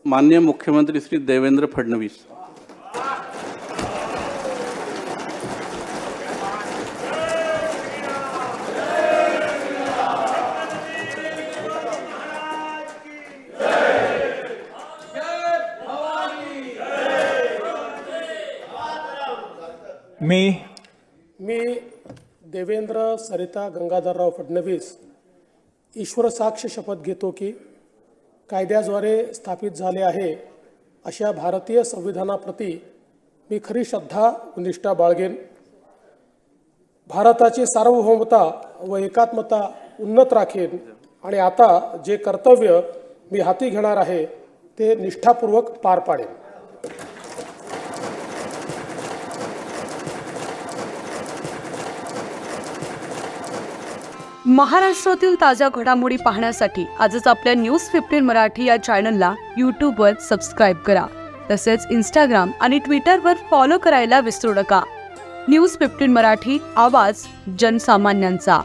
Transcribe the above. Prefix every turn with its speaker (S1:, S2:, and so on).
S1: माननीय मुख्यमंत्री श्री देवेंद्र फडणवीस।
S2: मी देवेंद्र सरिता गंगाधरराव फडणवीस ईश्वर साक्ष शपथ घेतो की कायद्याद्वारे स्थापित झाले आहे अशा भारतीय संविधानाप्रती मी खरी श्रद्धा व निष्ठा बाळगेन। भारताची सार्वभौमता व एकात्मता उन्नत राखेन आणि आता जे कर्तव्य मी हाती घेणार आहे ते निष्ठापूर्वक पार पाडेन।
S3: महाराष्ट्रातील ताज्या घडामोडी पाहण्यासाठी आजच आपल्या न्यूज 15 मराठी या चॅनलला यूट्यूबवर सबस्क्राईब करा। तसेच इंस्टाग्राम आणि ट्विटरवर फॉलो करायला विसरू नका। न्यूज 15 मराठी, आवाज जनसामान्यांचा।